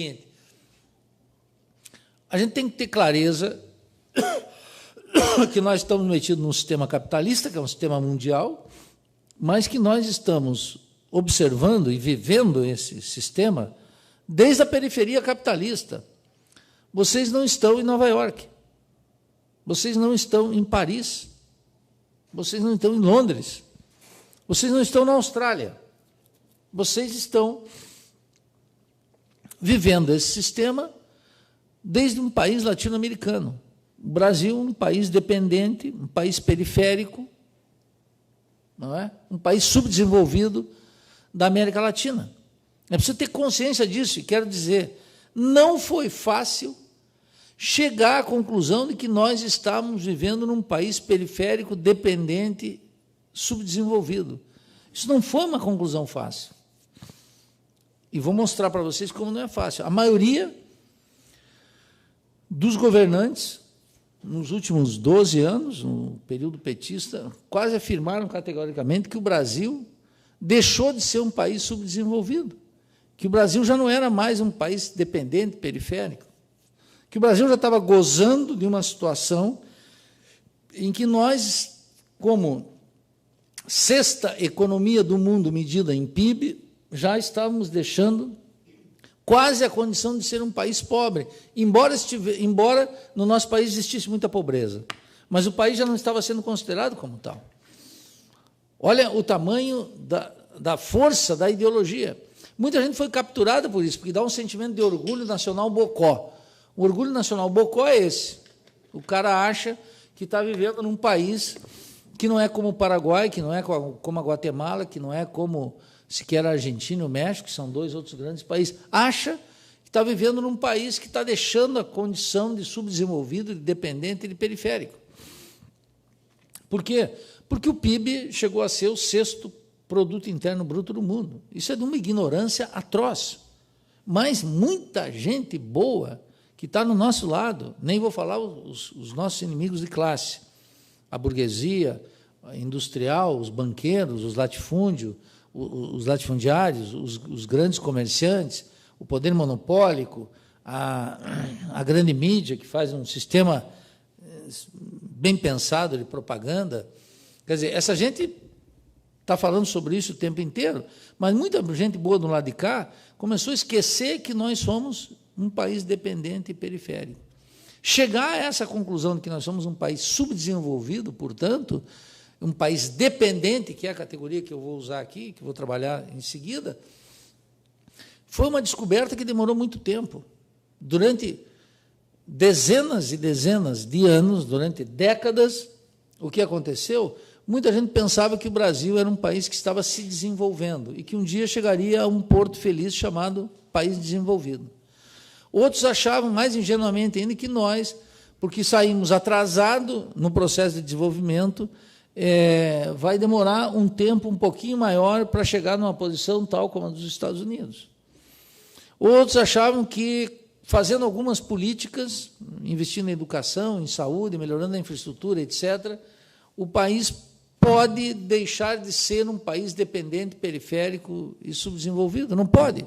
seguinte: a gente tem que ter clareza que nós estamos metidos num sistema capitalista, que é um sistema mundial, mas que nós estamos observando e vivendo esse sistema desde a periferia capitalista. Vocês não estão em Nova York, vocês não estão em Paris, vocês não estão em Londres, vocês não estão na Austrália, vocês estão vivendo esse sistema desde um país latino-americano. O Brasil, um país dependente, um país periférico, não é? Um país subdesenvolvido da América Latina. É preciso ter consciência disso, e quero dizer, não foi fácil chegar à conclusão de que nós estamos vivendo num país periférico, dependente, subdesenvolvido. Isso não foi uma conclusão fácil. E vou mostrar para vocês como não é fácil. A maioria dos governantes, nos últimos 12 anos, no período petista, quase afirmaram categoricamente que o Brasil deixou de ser um país subdesenvolvido, que o Brasil já não era mais um país dependente, periférico, que o Brasil já estava gozando de uma situação em que nós, como sexta economia do mundo medida em PIB, já estávamos deixando quase a condição de ser um país pobre, embora no nosso país existisse muita pobreza, mas o país já não estava sendo considerado como tal. Olha o tamanho da força da ideologia. Muita gente foi capturada por isso, porque dá um sentimento de orgulho nacional bocó. O orgulho nacional bocó é esse. O cara acha que está vivendo num país que não é como o Paraguai, que não é como a Guatemala, que não é como sequer a Argentina e o México, que são dois outros grandes países. Acha que está vivendo num país que está deixando a condição de subdesenvolvido, de dependente e de periférico. Por quê? Porque o PIB chegou a ser o sexto produto interno bruto do mundo. Isso é de uma ignorância atroz. Mas muita gente boa que está no nosso lado, nem vou falar os nossos inimigos de classe, a burguesia, a industrial, os banqueiros, os latifundiários, os grandes comerciantes, o poder monopólico, a grande mídia, que faz um sistema bem pensado de propaganda. Quer dizer, essa gente está falando sobre isso o tempo inteiro, mas muita gente boa do lado de cá começou a esquecer que nós somos um país dependente e periférico. Chegar a essa conclusão de que nós somos um país subdesenvolvido, portanto, um país dependente, que é a categoria que eu vou usar aqui, que vou trabalhar em seguida, foi uma descoberta que demorou muito tempo. Durante dezenas e dezenas de anos, durante décadas, o que aconteceu? Muita gente pensava que o Brasil era um país que estava se desenvolvendo e que um dia chegaria a um porto feliz chamado país desenvolvido. Outros achavam, mais ingenuamente ainda, que nós, porque saímos atrasados no processo de desenvolvimento, vai demorar um tempo um pouquinho maior para chegar numa posição tal como a dos Estados Unidos. Outros achavam que, fazendo algumas políticas, investindo em educação, em saúde, melhorando a infraestrutura, etc., o país pode deixar de ser um país dependente, periférico e subdesenvolvido. Não pode.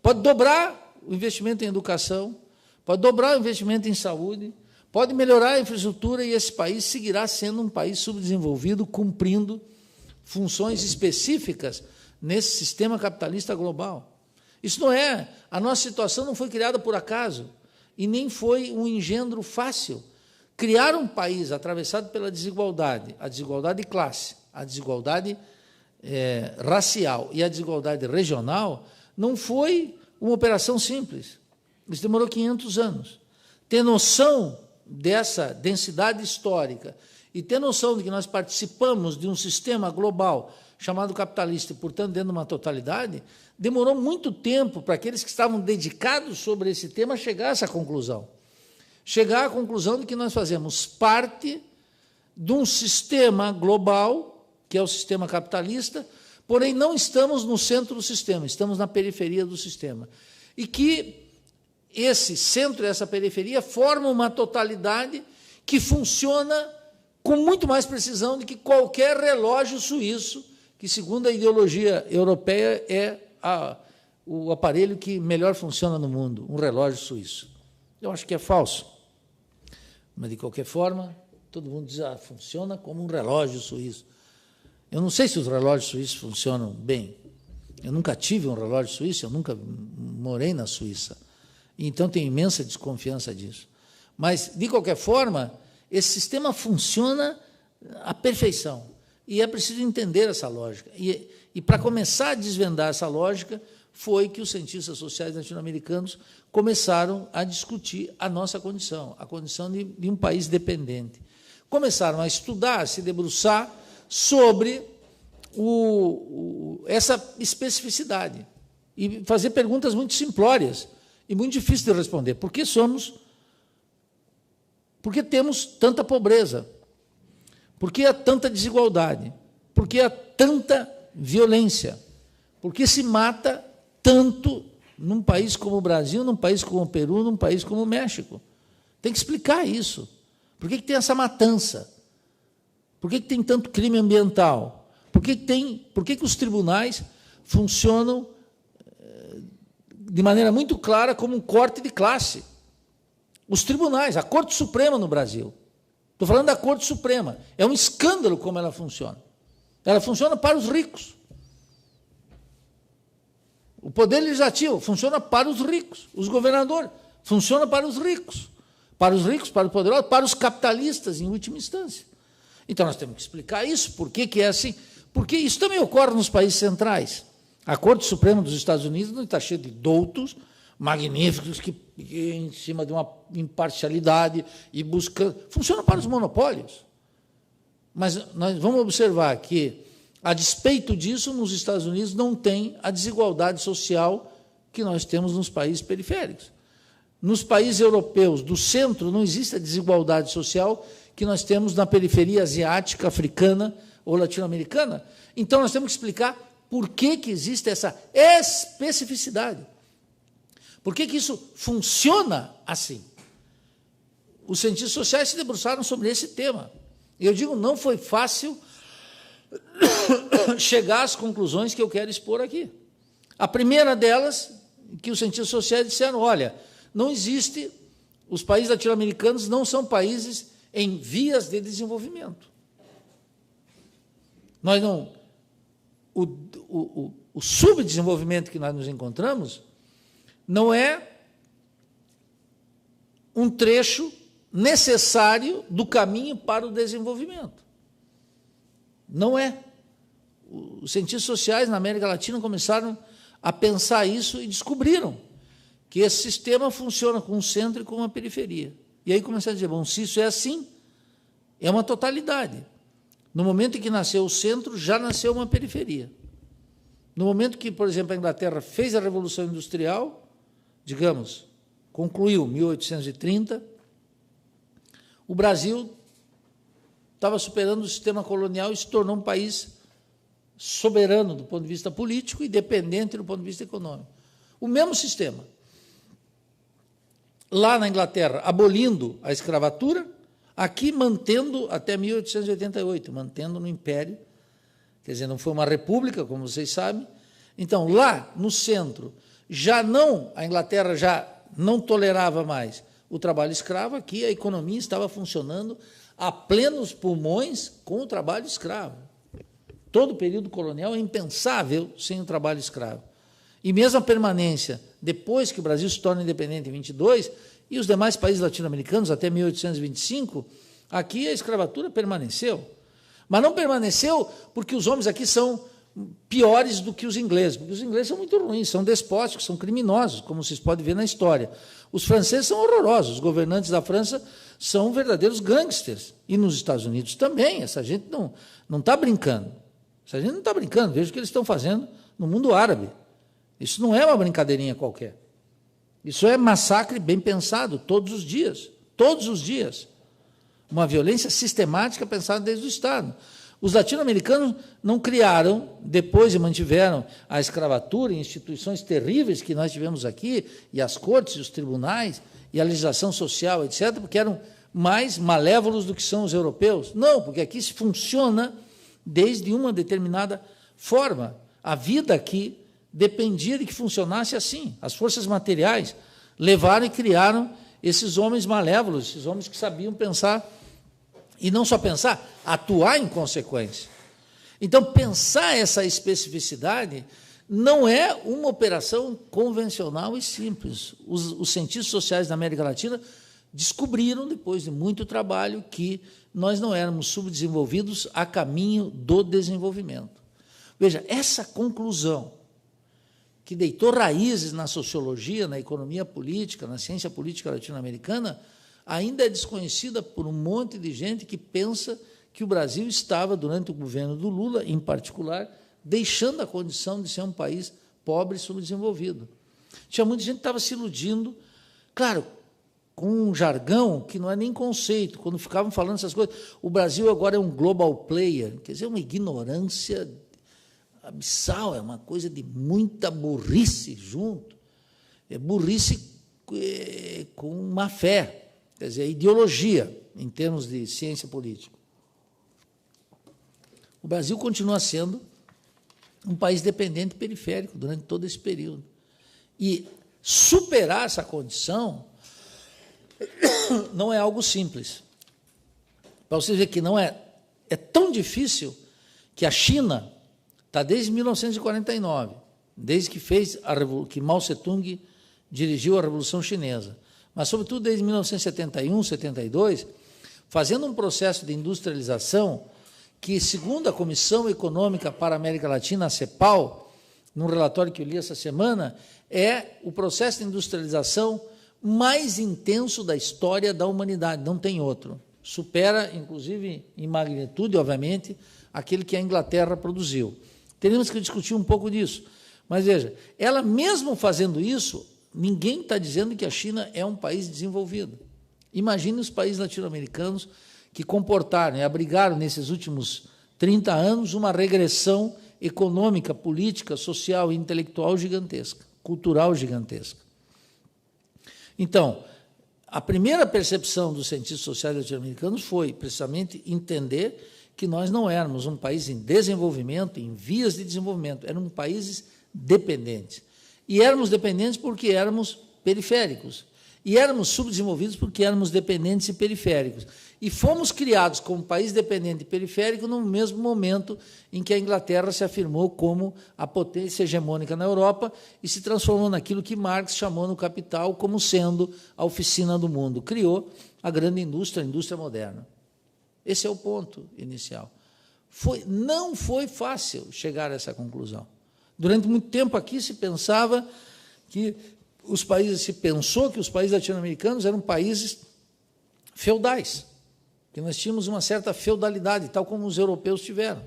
Pode dobrar o investimento em educação, pode dobrar o investimento em saúde, pode melhorar a infraestrutura e esse país seguirá sendo um país subdesenvolvido, cumprindo funções específicas nesse sistema capitalista global. Isso não é, a nossa situação não foi criada por acaso e nem foi um engendro fácil. Criar um país atravessado pela desigualdade, a desigualdade de classe, a desigualdade racial e a desigualdade regional, não foi uma operação simples. Isso demorou 500 anos. Ter noção dessa densidade histórica e ter noção de que nós participamos de um sistema global chamado capitalista e, portanto, dentro de uma totalidade, demorou muito tempo para aqueles que estavam dedicados sobre esse tema chegar a essa conclusão. Chegar à conclusão de que nós fazemos parte de um sistema global, que é o sistema capitalista, porém não estamos no centro do sistema, estamos na periferia do sistema. E que esse centro e essa periferia formam uma totalidade que funciona com muito mais precisão do que qualquer relógio suíço, que, segundo a ideologia europeia, é o aparelho que melhor funciona no mundo, um relógio suíço. Eu acho que é falso. Mas, de qualquer forma, todo mundo diz, funciona como um relógio suíço. Eu não sei se os relógios suíços funcionam bem. Eu nunca tive um relógio suíço, eu nunca morei na Suíça. Então, tenho imensa desconfiança disso. Mas, de qualquer forma, esse sistema funciona à perfeição. E é preciso entender essa lógica. E para começar a desvendar essa lógica, foi que os cientistas sociais latino-americanos começaram a discutir a nossa condição, a condição de um país dependente. Começaram a estudar, a se debruçar sobre essa especificidade e fazer perguntas muito simplórias e muito difíceis de responder. Por que temos tanta pobreza? Por que há tanta desigualdade? Por que há tanta violência? Por que se mata tanto num país como o Brasil, num país como o Peru, num país como o México? Tem que explicar isso. Por que tem essa matança? Por que tem tanto crime ambiental? Por que os tribunais funcionam de maneira muito clara como um corte de classe? Os tribunais, a Corte Suprema no Brasil. Estou falando da Corte Suprema. É um escândalo como ela funciona. Ela funciona para os ricos. O Poder Legislativo funciona para os ricos. Os governadores funcionam para os ricos. Para os ricos, para os poderosos, para os capitalistas, em última instância. Então, nós temos que explicar isso. Por que é assim? Porque isso também ocorre nos países centrais. A Corte Suprema dos Estados Unidos não está cheia de doutos magníficos que em cima de uma imparcialidade e buscando... Funciona para os monopólios. Mas nós vamos observar que, a despeito disso, nos Estados Unidos não tem a desigualdade social que nós temos nos países periféricos. Nos países europeus do centro não existe a desigualdade social que nós temos na periferia asiática, africana ou latino-americana. Então, nós temos que explicar por que existe essa especificidade. Por que isso funciona assim? Os cientistas sociais se debruçaram sobre esse tema. E eu digo, não foi fácil chegar às conclusões que eu quero expor aqui. A primeira delas, que os cientistas sociais disseram, olha, não existe, os países latino-americanos não são países em vias de desenvolvimento. Nós não... O subdesenvolvimento que nós nos encontramos não é um trecho necessário do caminho para o desenvolvimento. Não é. Os cientistas sociais na América Latina começaram a pensar isso e descobriram que esse sistema funciona com um centro e com uma periferia. E aí começaram a dizer, bom, se isso é assim, é uma totalidade. No momento em que nasceu o centro, já nasceu uma periferia. No momento que, por exemplo, a Inglaterra fez a Revolução Industrial, digamos, concluiu 1830, o Brasil estava superando o sistema colonial e se tornou um país soberano do ponto de vista político e dependente do ponto de vista econômico. O mesmo sistema. Lá na Inglaterra, abolindo a escravatura, aqui mantendo até 1888, mantendo no Império, quer dizer, não foi uma república, como vocês sabem. Então, lá no centro, a Inglaterra já não tolerava mais o trabalho escravo, aqui a economia estava funcionando a plenos pulmões com o trabalho escravo. Todo o período colonial é impensável sem o trabalho escravo. E mesmo a permanência, depois que o Brasil se torna independente em 22, e os demais países latino-americanos até 1825, aqui a escravatura permaneceu. Mas não permaneceu porque os homens aqui são piores do que os ingleses, porque os ingleses são muito ruins, são despóticos, são criminosos, como vocês podem ver na história. Os franceses são horrorosos, os governantes da França são verdadeiros gangsters. E nos Estados Unidos também, essa gente não está brincando. Essa gente não está brincando, veja o que eles estão fazendo no mundo árabe. Isso não é uma brincadeirinha qualquer. Isso é massacre bem pensado, todos os dias. Todos os dias. Uma violência sistemática pensada desde o Estado. Os latino-americanos não criaram, depois e mantiveram a escravatura em instituições terríveis que nós tivemos aqui, e as cortes, e os tribunais, e a legislação social, etc., porque eram mais malévolos do que são os europeus. Não, porque aqui se funciona desde uma determinada forma. A vida aqui dependia de que funcionasse assim. As forças materiais levaram e criaram esses homens malévolos, esses homens que sabiam pensar, e não só pensar, atuar em consequência. Então, pensar essa especificidade não é uma operação convencional e simples. Os cientistas sociais da América Latina descobriram, depois de muito trabalho, que nós não éramos subdesenvolvidos a caminho do desenvolvimento. Veja, essa conclusão, que deitou raízes na sociologia, na economia política, na ciência política latino-americana, ainda é desconhecida por um monte de gente que pensa que o Brasil estava, durante o governo do Lula, em particular, deixando a condição de ser um país pobre e subdesenvolvido. Tinha muita gente que estava se iludindo, claro, com um jargão que não é nem conceito, quando ficavam falando essas coisas. O Brasil agora é um global player, quer dizer, uma ignorância abissal, é uma coisa de muita burrice junto, é burrice com má fé, quer dizer, ideologia, em termos de ciência política. O Brasil continua sendo um país dependente e periférico durante todo esse período. E superar essa condição não é algo simples. Para você ver que não é tão difícil que a China está desde 1949, desde que Mao Tse-tung dirigiu a Revolução Chinesa, mas, sobretudo, desde 1971, 72, fazendo um processo de industrialização que, segundo a Comissão Econômica para a América Latina, a CEPAL, num relatório que eu li essa semana, é o processo de industrialização mais intenso da história da humanidade, não tem outro. Supera, inclusive, em magnitude, obviamente, aquele que a Inglaterra produziu. Teremos que discutir um pouco disso. Mas, veja, ela mesmo fazendo isso, ninguém está dizendo que a China é um país desenvolvido. Imagine os países latino-americanos que comportaram e abrigaram, nesses últimos 30 anos, uma regressão econômica, política, social e intelectual gigantesca, cultural gigantesca. Então, a primeira percepção dos cientistas sociais latino-americanos foi, precisamente, entender que nós não éramos um país em desenvolvimento, em vias de desenvolvimento, éramos países dependentes. E éramos dependentes porque éramos periféricos. E éramos subdesenvolvidos porque éramos dependentes e periféricos. E fomos criados como país dependente e periférico no mesmo momento em que a Inglaterra se afirmou como a potência hegemônica na Europa e se transformou naquilo que Marx chamou no Capital como sendo a oficina do mundo. Criou a grande indústria, a indústria moderna. Esse é o ponto inicial. Não foi fácil chegar a essa conclusão. Durante muito tempo aqui se pensava que se pensou que os países latino-americanos eram países feudais, que nós tínhamos uma certa feudalidade, tal como os europeus tiveram.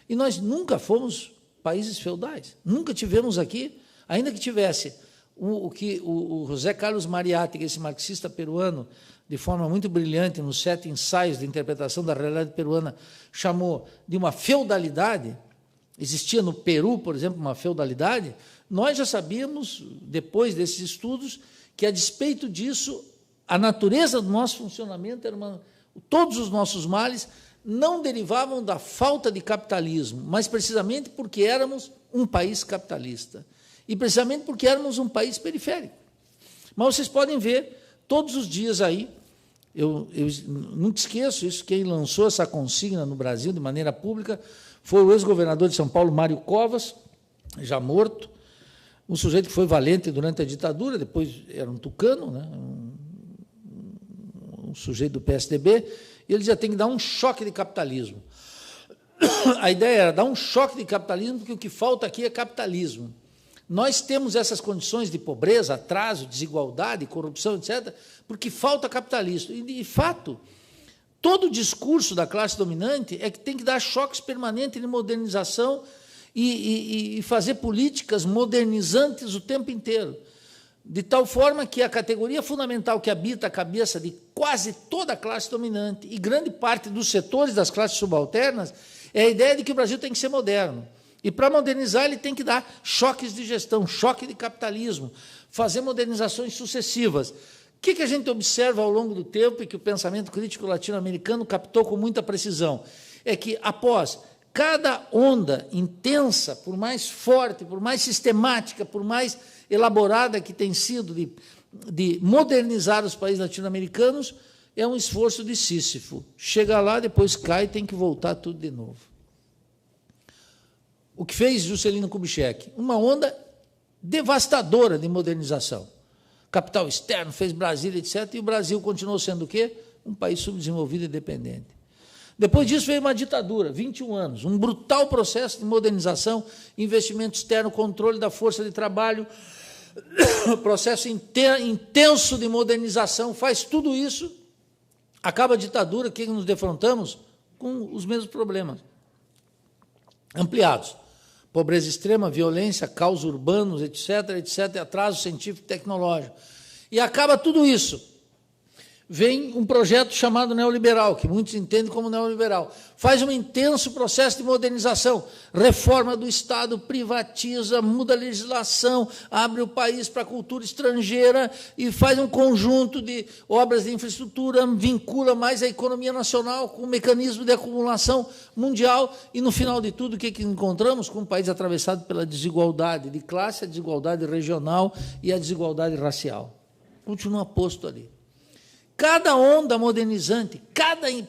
E nós nunca fomos países feudais, nunca tivemos aqui, ainda que tivesse o que o José Carlos Mariátegui, esse marxista peruano, de forma muito brilhante, nos 7 ensaios de interpretação da realidade peruana, chamou de uma feudalidade. Existia no Peru, por exemplo, uma feudalidade. Nós já sabíamos, depois desses estudos, que, a despeito disso, a natureza do nosso funcionamento era todos os nossos males não derivavam da falta de capitalismo, mas precisamente porque éramos um país capitalista e precisamente porque éramos um país periférico. Mas vocês podem ver todos os dias aí, eu nunca esqueço isso, quem lançou essa consigna no Brasil de maneira pública foi o ex-governador de São Paulo, Mário Covas, já morto, um sujeito que foi valente durante a ditadura, depois era um tucano, né, um sujeito do PSDB, e ele já tem que dar um choque de capitalismo. A ideia era dar um choque de capitalismo, porque o que falta aqui é capitalismo. Nós temos essas condições de pobreza, atraso, desigualdade, corrupção, etc., porque falta capitalismo. E, de fato, todo o discurso da classe dominante é que tem que dar choques permanentes de modernização e fazer políticas modernizantes o tempo inteiro, de tal forma que a categoria fundamental que habita a cabeça de quase toda a classe dominante e grande parte dos setores das classes subalternas é a ideia de que o Brasil tem que ser moderno. E, para modernizar, ele tem que dar choques de gestão, choque de capitalismo, fazer modernizações sucessivas. O que a gente observa ao longo do tempo e que o pensamento crítico latino-americano captou com muita precisão? É que, após cada onda intensa, por mais forte, por mais sistemática, por mais elaborada que tem sido de modernizar os países latino-americanos, é um esforço de Sísifo. Chega lá, depois cai e tem que voltar tudo de novo. O que fez Juscelino Kubitschek? Uma onda devastadora de modernização. Capital externo, fez Brasília, etc., e o Brasil continuou sendo o quê? Um país subdesenvolvido e dependente. Depois disso veio uma ditadura, 21 anos, um brutal processo de modernização, investimento externo, controle da força de trabalho, processo intenso de modernização, faz tudo isso, acaba a ditadura, o que nos defrontamos? Com os mesmos problemas, ampliados. Pobreza extrema, violência, caos urbanos, etc., etc., atraso científico e tecnológico. E acaba tudo isso. Vem um projeto chamado neoliberal, que muitos entendem como neoliberal. Faz um intenso processo de modernização, reforma do Estado, privatiza, muda a legislação, abre o país para a cultura estrangeira e faz um conjunto de obras de infraestrutura, vincula mais a economia nacional com o mecanismo de acumulação mundial e, no final de tudo, o que encontramos? Com um país atravessado pela desigualdade de classe, a desigualdade regional e a desigualdade racial. Continua posto ali. Cada onda modernizante,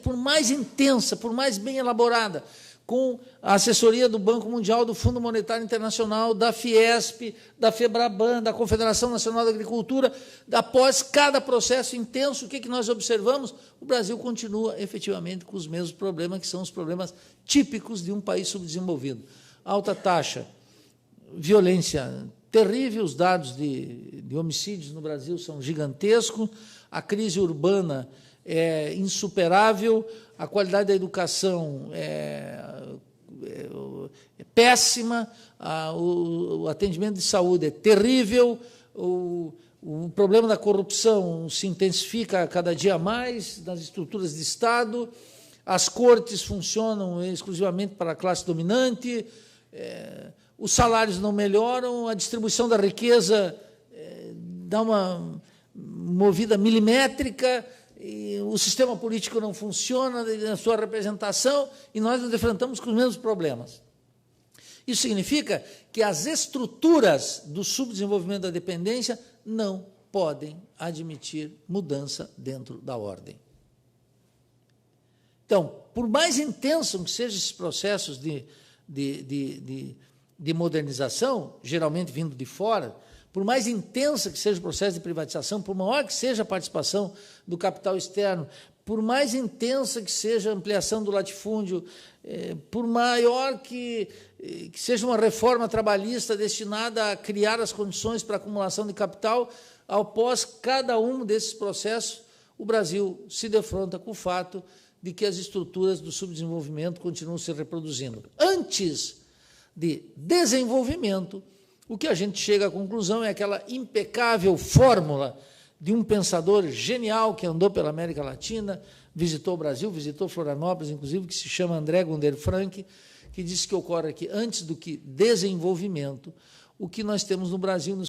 por mais intensa, por mais bem elaborada, com a assessoria do Banco Mundial, do Fundo Monetário Internacional, da Fiesp, da FEBRABAN, da Confederação Nacional da Agricultura, após cada processo intenso, o que nós observamos? O Brasil continua, efetivamente, com os mesmos problemas, que são os problemas típicos de um país subdesenvolvido. Alta taxa, violência terrível, os dados de homicídios no Brasil são gigantescos, a crise urbana é insuperável, a qualidade da educação é péssima, o atendimento de saúde é terrível, o problema da corrupção se intensifica cada dia mais nas estruturas de Estado, as cortes funcionam exclusivamente para a classe dominante, os salários não melhoram, a distribuição da riqueza dá uma movida milimétrica, e o sistema político não funciona na sua representação, e nós nos defrontamos com os mesmos problemas. Isso significa que as estruturas do subdesenvolvimento da dependência não podem admitir mudança dentro da ordem. Então, por mais intenso que sejam esses processos de modernização, geralmente vindo de fora, por mais intensa que seja o processo de privatização, por maior que seja a participação do capital externo, por mais intensa que seja a ampliação do latifúndio, por maior que seja uma reforma trabalhista destinada a criar as condições para a acumulação de capital, após cada um desses processos, o Brasil se defronta com o fato de que as estruturas do subdesenvolvimento continuam se reproduzindo. Antes de desenvolvimento, o que a gente chega à conclusão é aquela impecável fórmula de um pensador genial que andou pela América Latina, visitou o Brasil, visitou Florianópolis, inclusive, que se chama André Gunder Frank, que disse que ocorre aqui, antes do que desenvolvimento, o que nós temos no Brasil,